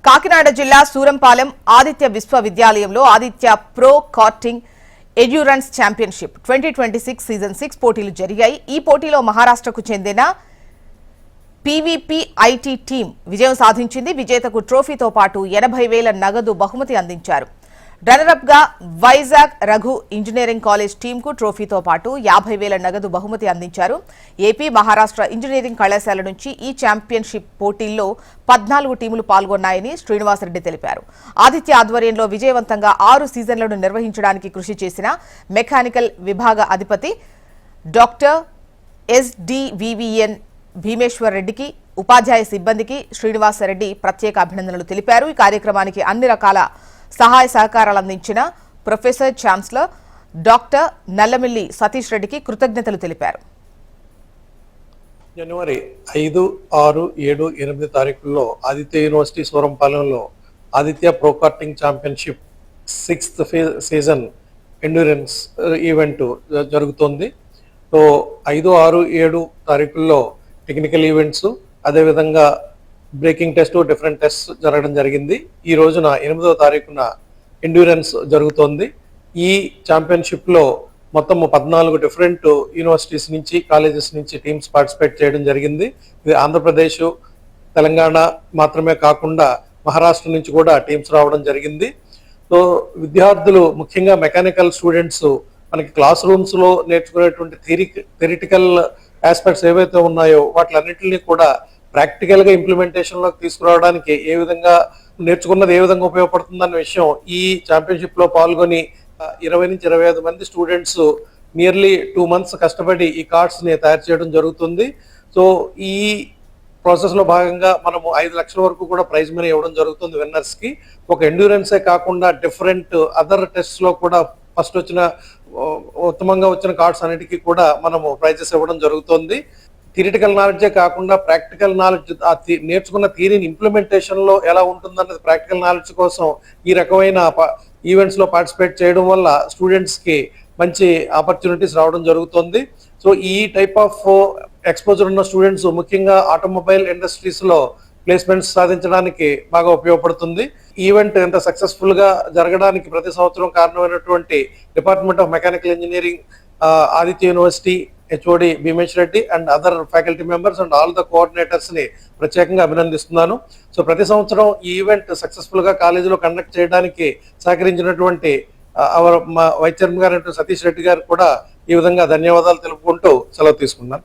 కాకినాడ జిల్లా సూరంపాలెం ఆదిత్య విశ్వవిద్యాలయంలో Aditya pro karting endurance championship 2026 season 6 పోటీలు జరిగాయి. ఈ పోటీలో మహారాష్ట్రకు చెందిన పీవీపీఐటీ టీం విజయం సాధించింది. విజేతకు ట్రోఫీతో పాటు 80,000 నగదు బహుమతి అందించారు. రన్నరప్ గా వైజాగ్ రఘు ఇంజనీరింగ్ కాలేజ్ టీంకు ట్రోఫీతో పాటు 50,000 నగదు బహుమతి అందించారు. ఏపీ, మహారాష్ట్ర ఇంజనీరింగ్ కళాశాల నుంచి ఈ ఛాంపియన్షిప్ పోటీల్లో 14 టీములు పాల్గొన్నాయని శ్రీనివాసరెడ్డి తెలిపారు. ఆదిత్య ఆధ్వర్యంలో విజయవంతంగా 6 సీజన్లను నిర్వహించడానికి కృషి చేసిన మెకానికల్ విభాగ అధిపతి డాక్టర్ ఎస్డివివిఎన్ భీమేశ్వర్ రెడ్డికి, ఉపాధ్యాయ సిబ్బందికి శ్రీనివాసరెడ్డి ప్రత్యేక అభినందనలు తెలిపారు. ఈ కార్యక్రమానికి అన్ని రకాల సహాయ సహకారాలు అందించిన professor chancellor doctor Nallamilli Satish రెడ్డికి కృతజ్ఞతలు తెలిపారు. జనవరి 5, 6, 7, 8 తారీఖుల్లో ఆదిత్య యూనివర్సిటీ సూరంపాలెంలో Aditya pro karting championship 6th season endurance event జరుగుతుంది. సో 5, 6, 7 తారీఖుల్లో టెక్నికల్ ఈవెంట్స్, అదేవిధంగా బ్రేకింగ్ టెస్ట్, డిఫరెంట్ టెస్ట్ జరగడం జరిగింది. ఈ రోజున 8వ తారీఖున ఎండ్యూరెన్స్ జరుగుతోంది. ఈ ఛాంపియన్షిప్లో మొత్తం 14 డిఫరెంట్ యూనివర్సిటీస్ నుంచి, కాలేజెస్ నుంచి టీమ్స్ పార్టిసిపేట్ చేయడం జరిగింది. ఇది ఆంధ్రప్రదేశ్, తెలంగాణ మాత్రమే కాకుండా మహారాష్ట్ర నుంచి కూడా టీమ్స్ రావడం జరిగింది. సో విద్యార్థులు, ముఖ్యంగా మెకానికల్ స్టూడెంట్స్, మనకి క్లాస్ రూమ్స్లో నేర్చుకునేటువంటి థియరిటికల్ ఆస్పెక్ట్స్ ఏవైతే ఉన్నాయో వాటిలన్నింటినీ కూడా ప్రాక్టికల్గా ఇంప్లిమెంటేషన్లోకి తీసుకురావడానికి ఏ విధంగా నేర్చుకున్నది ఏ విధంగా ఉపయోగపడుతుందన్న విషయం ఈ ఛాంపియన్షిప్లో పాల్గొని 20 నుంచి 25 మంది స్టూడెంట్స్ నియర్లీ 2 months కష్టపడి ఈ కార్డ్స్ని తయారు చేయడం జరుగుతుంది. సో ఈ ప్రాసెస్లో భాగంగా మనము 5 లక్షల వరకు కూడా ప్రైజ్ మనీ ఇవ్వడం జరుగుతుంది విన్నర్స్కి. ఒక ఎండ్యూరెన్సే కాకుండా డిఫరెంట్ అదర్ టెస్ట్స్లో కూడా ఫస్ట్ వచ్చిన ఉత్తమంగా వచ్చిన కార్డ్స్ అన్నిటికీ కూడా మనము ప్రైజెస్ ఇవ్వడం జరుగుతుంది. థియరిటికల్ నాలెడ్జే కాకుండా ప్రాక్టికల్ నాలెడ్జ్, నేర్చుకున్న థియరీని ఇంప్లిమెంటేషన్లో ఎలా ఉంటుందన్నది ప్రాక్టికల్ నాలెడ్జ్ కోసం ఈ రకమైన ఈవెంట్స్లో పార్టిసిపేట్ చేయడం వల్ల స్టూడెంట్స్కి మంచి ఆపర్చునిటీస్ రావడం జరుగుతుంది. సో ఈ టైప్ ఆఫ్ ఎక్స్పోజర్ ఉన్న స్టూడెంట్స్ ముఖ్యంగా ఆటోమొబైల్ ఇండస్ట్రీస్లో ప్లేస్మెంట్స్ సాధించడానికి బాగా ఉపయోగపడుతుంది. ఈవెంట్ ఎంత సక్సెస్ఫుల్గా జరగడానికి ప్రతి సంవత్సరం కారణమైనటువంటి department of mechanical engineering, Aditya university HOD Bhimesh Reddy and other faculty members and all the coordinators ని ప్రత్యేకంగా అభినందిస్తున్నాను. సో ప్రతి సంవత్సరం ఈ ఈవెంట్ సక్సెస్ఫుల్ గా కాలేజీలో కండక్ట్ చేయడానికి సహకరించినటువంటి మా వైస్ చైర్మన్ గారు సతీష్ రెడ్డి గారు కూడా ఈ విధంగా ధన్యవాదాలు తెలుపుకుంటూ సెలవు తీసుకున్నాను.